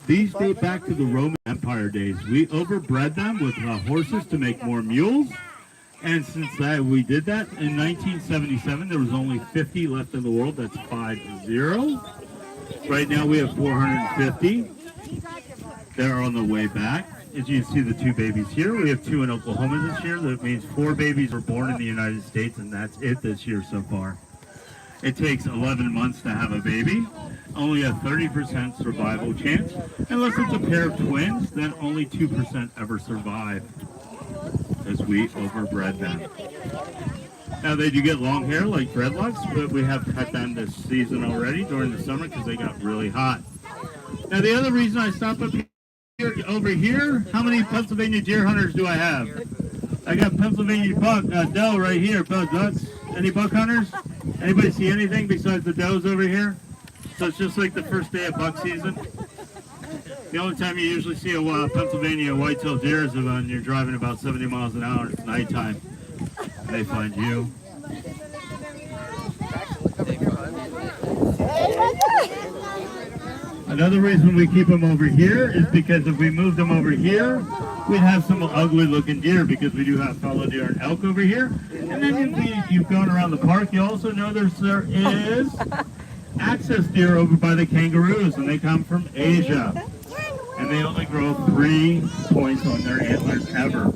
These date back to the Roman Empire days. We overbred them with horses to make more mules. And since we did that, in 1977, there was only 50 left in the world. That's 50. Right now we have 450. They're on the way back. As you can see, the two babies here. We have two in Oklahoma this year. That means 4 babies were born in the United States, and that's it this year so far. It takes 11 months to have a baby. Only a 30% survival chance. Unless it's a pair of twins, then only 2% ever survive, as we overbred them. Now they do get long hair like dreadlocks, but we have cut them this season already during the summer because they got really hot. Now the other reason I stopped up here, over here, how many Pennsylvania deer hunters do I have? I got Pennsylvania buck, doe right here, both ducks. Any buck hunters? Anybody see anything besides the does over here? So it's just like the first day of buck season. The only time you usually see a Pennsylvania white-tailed deer is when you're driving about 70 miles an hour and it's nighttime. And they find you. Another reason we keep them over here is because if we moved them over here, we'd have some ugly-looking deer because we do have fallow deer and elk over here. And then if you've gone around the park, you also know there is access deer over by the kangaroos, and they come from Asia. And they only grow 3 points on their antlers ever.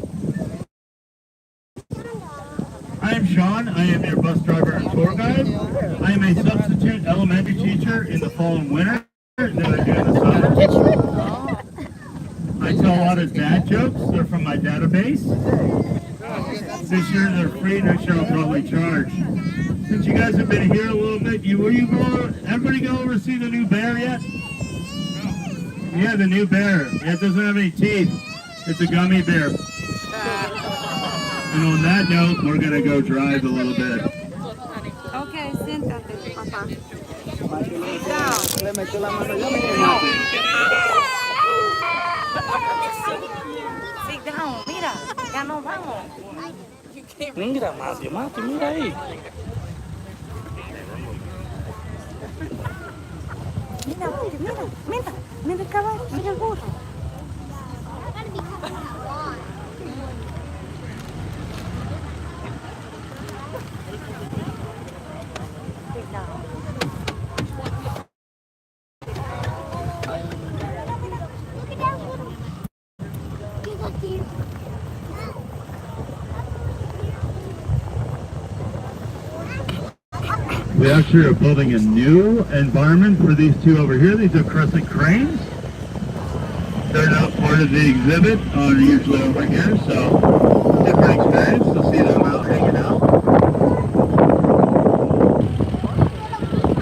I am Sean. I am your bus driver and tour guide. I am a substitute elementary teacher in the fall and winter, and then I do in the summer. I tell a lot of dad jokes. They're from my database. This year they're free. Next year I'll probably charge. Since you guys have been here a little bit, everybody go over to see the new bear yet? Yeah, the new bear. It doesn't have any teeth. It's a gummy bear. And on that note, we're going to go drive a little bit. Okay, siéntate, papá. Sit down. Mira, ya nos vamos. Mira, Mati, mira ahí. Mira el caballo, mira el burro. We actually are building a new environment for these two over here. These are crescent cranes. They're not part of the exhibit, usually over here, so different experience to see them out hanging out.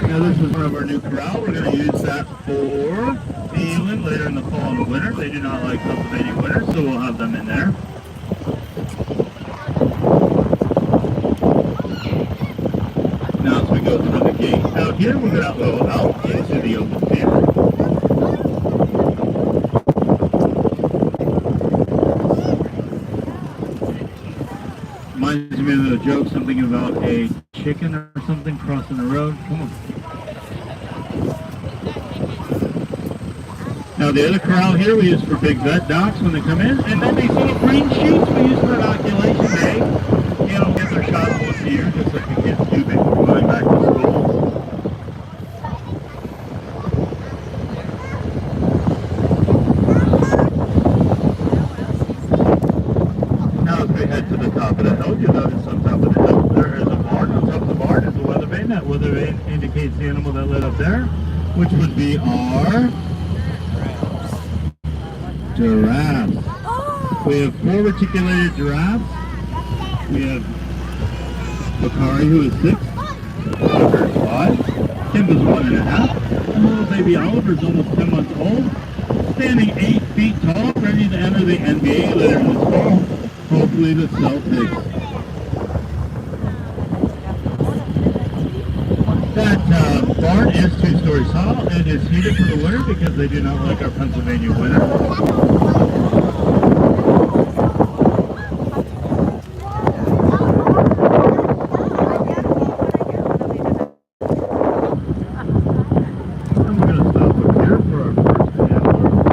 Now this is one of our new corral. We're going to use that for England later in the fall and winter. They do not like Pennsylvania winter, so we'll have them in there. Now as we go through the gate out here, we're going to go out into the open field. Reminds me of a joke, something about a chicken or something crossing the road. Come on. Now the other corral here we use for big vet docs when they come in, and then these little green sheets we use for inoculation day. You know, get their shots once a year, just like the kids do before going back to school. Now as we head to the top of the hill, you notice on top of the hill there is a barn. On top of the barn is a weather vane. That weather vane indicates the animal that lit up there, which would be our giraffes. We have 4 reticulated giraffes. We have Bakari, who is 6. Oliver is 5. Kimba's 1.5. And little baby Oliver is almost 10 months old. Standing 8 feet tall, ready to enter the NBA later in the fall. Hopefully the Celtics. That barn is 2 stories tall and is heated for the winter because they do not like our Pennsylvania winter. I'm going to stop up here for our first animal.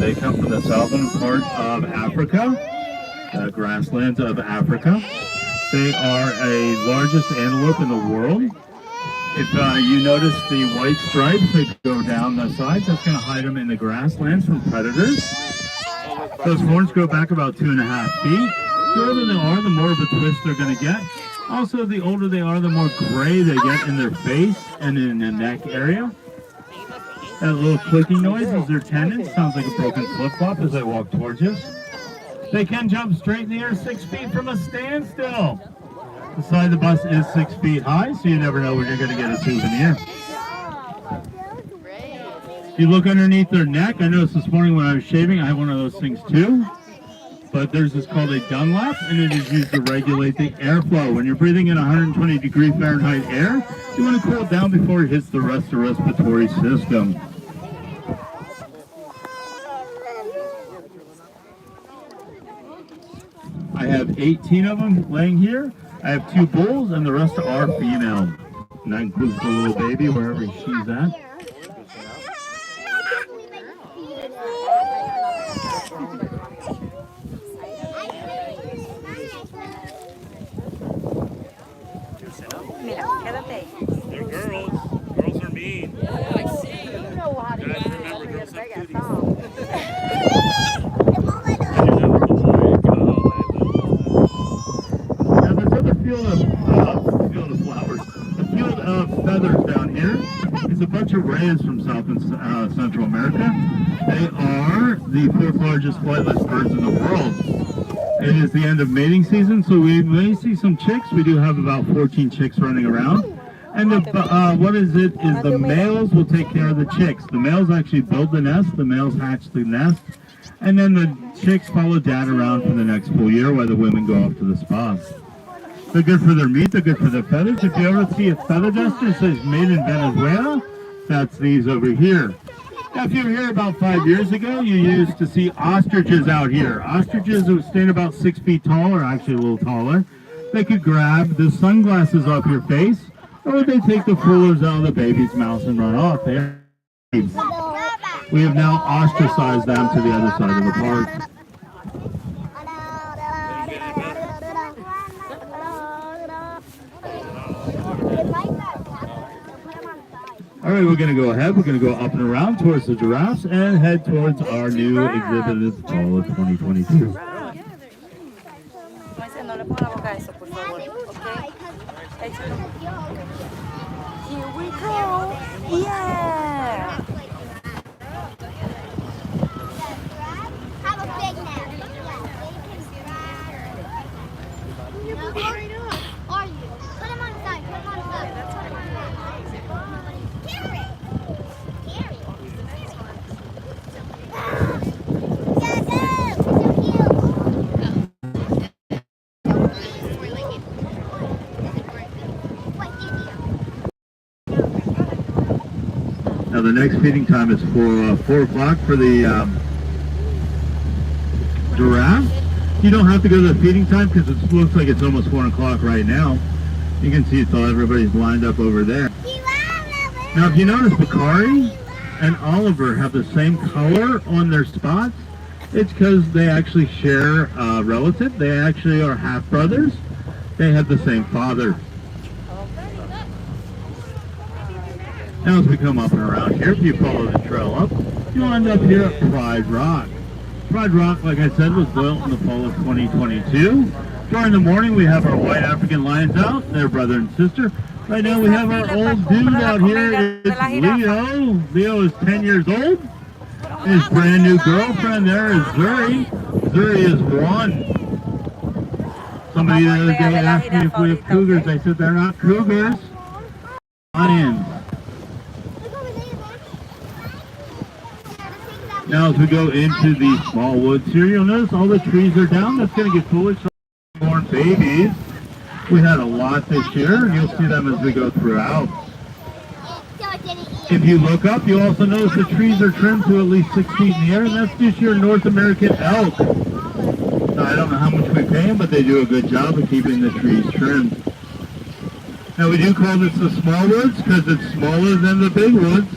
They come from the southern part of Africa, the grasslands of Africa. They are a largest antelope in the world. If you notice the white stripes that go down the sides, that's going to hide them in the grasslands from predators. Those horns go back about 2.5 feet. The older they are, the more of a twist they're going to get. Also, the older they are, the more gray they get in their face and in the neck area. That little clicking noise is their tendons. Sounds like a broken flip-flop as they walk towards you. They can jump straight in the air 6 feet from a standstill. The side of the bus is 6 feet high, so you never know when you're going to get a souvenir. If you look underneath their neck, I noticed this morning when I was shaving, I have one of those things too. But theirs is called a Dunlap, and it is used to regulate the airflow. When you're breathing in 120 degree Fahrenheit air, you want to cool it down before it hits the rest of the respiratory system. I have 18 of them laying here. I have 2 bulls, and the rest are female. And that includes the little baby, wherever she's at. Mira, quédate ahí. They're girls. Girls are mean. Yeah, I see. You know how to Guys, get remember, girls have cooties. Now there's other field of flowers. The field of feathers down here is a bunch of rays from South and Central America. They are the 4th largest flightless birds in the world. It is the end of mating season, so we may see some chicks. We do have about 14 chicks running around. And what is it is the males will take care of the chicks. The males actually build the nest, the males hatch the nest, and then the chicks follow dad around for the next full year while the women go off to the spa. They're good for their meat, they're good for their feathers. If you ever see a feather duster that says made in Venezuela, that's these over here. Now, if you were here about 5 years ago, you used to see ostriches out here. Ostriches who stand about 6 feet tall, or actually a little taller. They could grab the sunglasses off your face, or they take the fillers out of the baby's mouth and run off. We have now ostracized them to the other side of the park. All right, we're going to go ahead. We're going to go up and around towards the giraffes and head towards our new exhibit at the fall of 2022. No le ponga la boca a eso, por favor. Okay. Here we go. Yeah. Have a big nap. You're blowing up. Are you? Put him on the side. Put him on the side. Carry. Carry. Yes, so cute. Now the next feeding time is for 4 o'clock for the giraffe. You don't have to go to the feeding time because it looks like it's almost 4 o'clock right now. You can see everybody's lined up over there. Now if you notice, Bakari and Oliver have the same color on their spots. It's because they actually share a relative. They actually are half brothers. They have the same father. Now as we come up and around here, if you follow the trail up, you'll end up here at Pride Rock. Pride Rock, like I said, was built in the fall of 2022. During the morning, we have our white African lions out, their brother and sister. Right now, we have our old dude out here. It's Leo. Leo is 10 years old. His brand new girlfriend there is Zuri. Zuri is 1. Somebody the other day asked me if we have cougars. I said they're not cougars. Lions. Now as we go into the small woods here, you'll notice all the trees are down. That's going to get foolish. Born babies. We had a lot this year, and you'll see them as we go throughout. If you look up, you'll also notice the trees are trimmed to at least 6 feet in the air, and that's just your North American elk. Now, I don't know how much we pay them, but they do a good job of keeping the trees trimmed. Now we do call this the small woods because it's smaller than the big woods.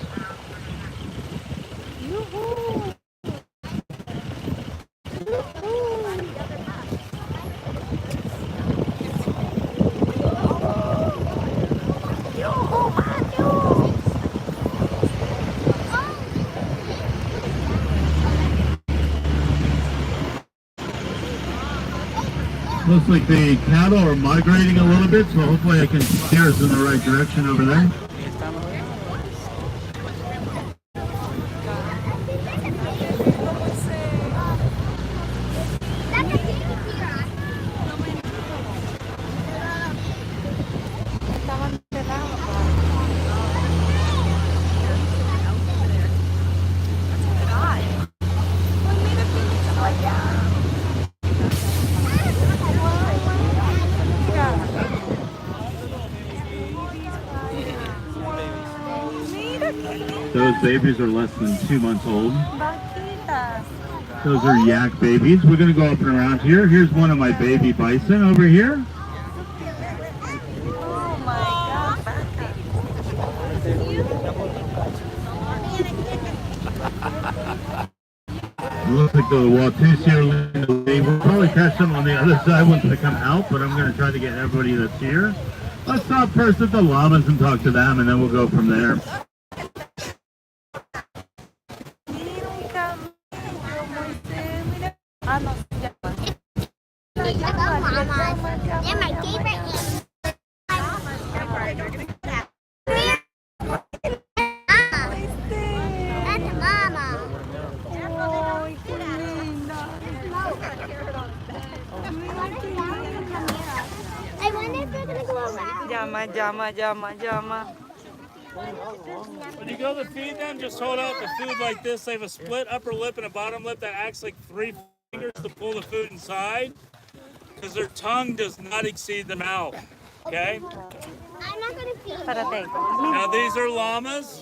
Looks like the cattle are migrating a little bit, so hopefully I can steer us in the right direction over there. Those babies are less than 2 months old. Those are yak babies. We're going to go up and around here. Here's one of my baby bison over here. Oh my God. Looks like the Watusi are leaving. We'll probably catch them on the other side once they come out, but I'm going to try to get everybody that's here. Let's stop first at the llamas and talk to them, and then we'll go from there. They're my favorite animals. That's mama. I wonder if they're gonna go around. Llama. When you go to feed them, just hold out the food like this. They have a split upper lip and a bottom lip that acts like 3 fingers to pull the food inside, because their tongue does not exceed the mouth. Okay? I'm not gonna feed Espérate. Now these are llamas.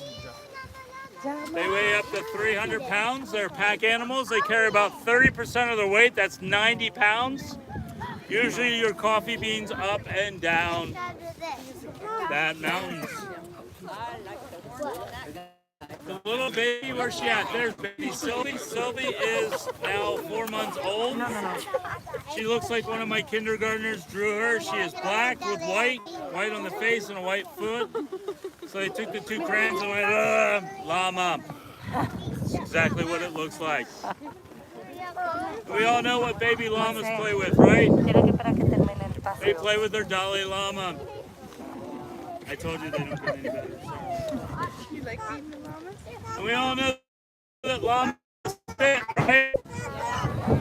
They weigh up to 300 pounds. They're pack animals. They carry about 30% of their weight. That's 90 pounds. Usually your coffee beans up and down that mountain. The little baby, where's she at? There's baby Sylvie. Sylvie is now 4 months old. She looks like one of my kindergartners drew her. She is black with white on the face and a white foot. So they took the 2 crayons and went, llama. That's exactly what it looks like. We all know what baby llamas play with, right? They play with their Dalai Lama. I told you they don't get any better. You like feeding the llamas? And we all know that llamas spit, right?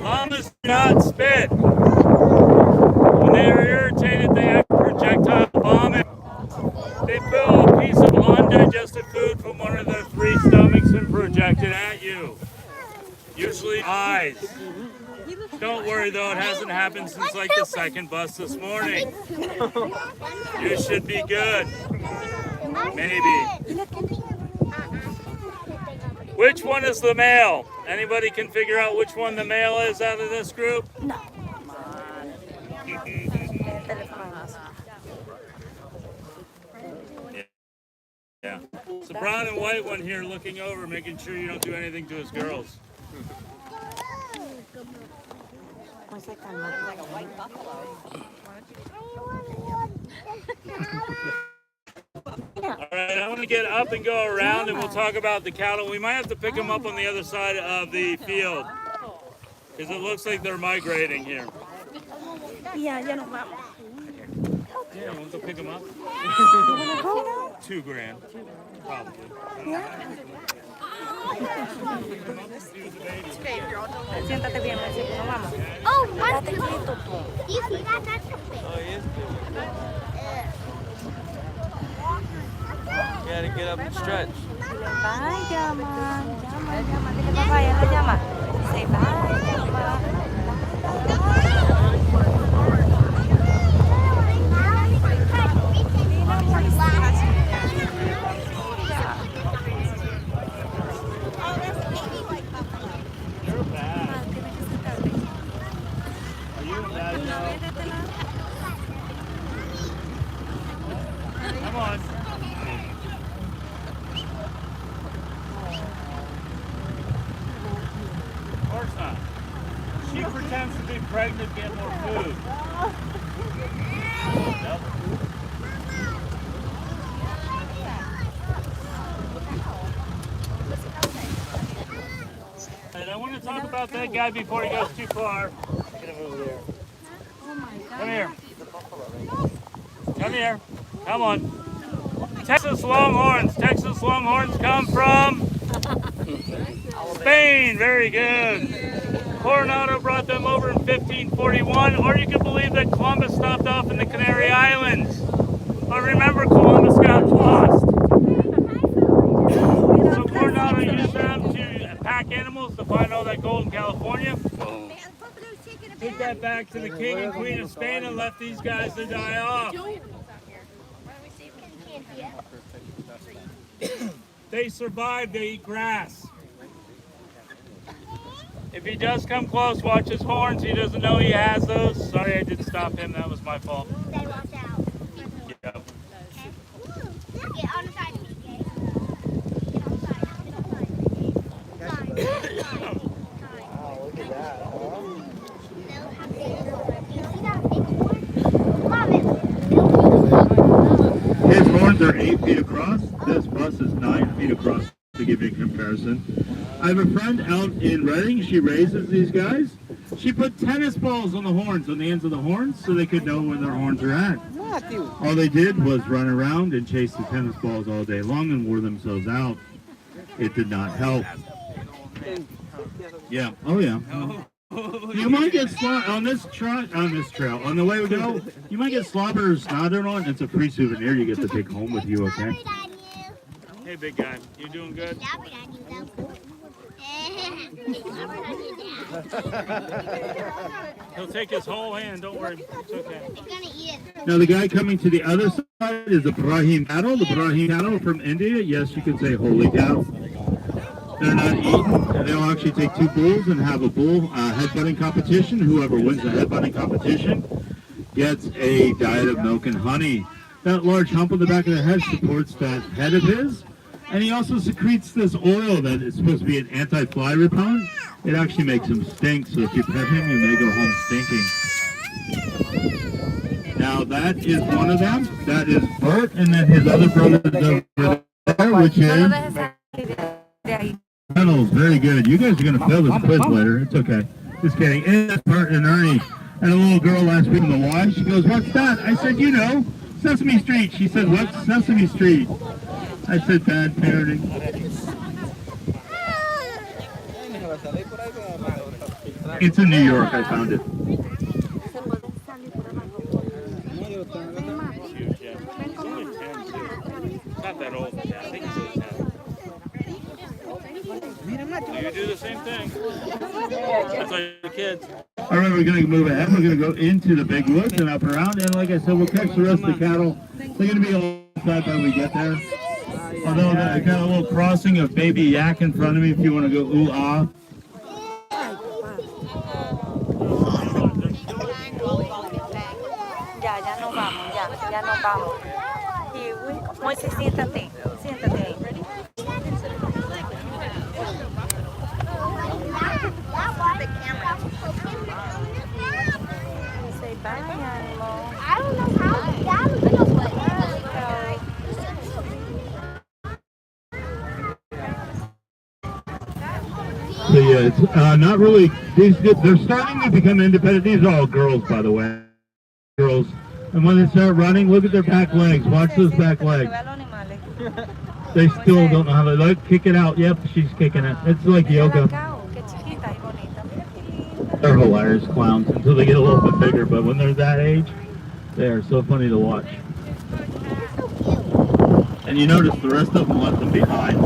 Llamas do not spit. When they are irritated, they have projectile vomit. They pull a piece of undigested food from one of their 3 stomachs and project it at you. Usually eyes. Don't worry though, it hasn't happened since like the 2nd bus this morning. You should be good. Maybe. Which one is the male? Anybody can figure out which one the male is out of this group? No. Yeah. It's the brown and white one here looking over, making sure you don't do anything to his girls. All right, I want to get up and go around, and we'll talk about the cattle. We might have to pick them up on the other side of the field, because it looks like they're migrating here. Ya nos vamos. Yeah, want to pick them up? $2 grand, probably. Siéntate bien, Marcelo, nos vamos. Oh, Quédate quieto tú. you see that? That's a fish. You gotta get up and stretch. Bye, llama. Dile bye bye, la llama. Say bye, llama. You're bad. Are you bad now? Come on. Of course not. She pretends to be pregnant to get more food. Yep. And I want to talk about that guy before he goes too far. Get him over there. Oh my Come here. Come on. Texas Longhorns. Texas Longhorns come from Spain. Very good. Coronado brought them over in 1541, or you can believe that Columbus stopped off in the Canary Islands. But remember, Columbus got lost. So Coronado used them to pack animals to find all that gold in California. Took that back to the King and Queen of Spain and left these guys to die off. They survive, they eat grass. If he does come close, watch his horns. He doesn't know he has those. Sorry I didn't stop him, that was my fault. They watch out. Yeah. Get on the side of me, okay? Get on the side. Wow, look at that. His horns are 8 feet across. This bus is 9 feet across, to give you a comparison. I have a friend out in Reading. She raises these guys. She put tennis balls on the horns, on the ends of the horns, so they could know where their horns are at. All they did was run around and chase the tennis balls all day long and wore themselves out. It did not help. Yeah. Oh yeah. You might get on this trail. On the way we go, you might get slobber or snodder on. It's a free souvenir you get to take home with you. Okay. Hey, big guy, you doing good? He'll take his whole hand. Don't worry. It's okay. Now the guy coming to the other side is the Brahim cattle. The Brahim cattle from India. Yes, you could say holy cattle. They're not eaten. They'll actually take 2 bulls and have a bull headbutting competition. Whoever wins the headbutting competition gets a diet of milk and honey. That large hump on the back of the head supports that head of his. And he also secretes this oil that is supposed to be an anti-fly repellent. It actually makes him stink, so if you pet him, you may go home stinking. Now that is one of them. That is Bert, and then his other brother is over there, which is Reynolds. Very good. You guys are going to fail this quiz later. It's okay. Just kidding. It's Bert and Ernie. And a little girl last week in the Y, she goes, "What's that?" I said, "You know, Sesame Street." She said, "What's Sesame Street?" I said, "Bad parenting." It's in New York. I found it. Huge, yeah. It's only 10, too. Not that old. Yeah, I think it's only 10. So you do the same thing. That's like the kids. All right, we're going to move ahead. We're going to go into the big woods and up around. And like I said, we'll catch the rest of the cattle. They're going to be all outside by we get there. Although I got a little crossing of baby yak in front of me if you want to go ooh ah. Ya no vamos, ya no vamos. Y Moisés, siéntate, siéntate ahí. Say bye, animal. I don't know how that was So yeah, it's not really. They're starting to become independent. These are all girls, by the way. Girls. And when they start running, look at their back legs. Watch those back legs. They still don't know how to like kick it out. Yep, she's kicking it. It's like yoga. They're hilarious clowns until they get a little bit bigger, but when they're that age, they are so funny to watch. And you notice the rest of them left them behind.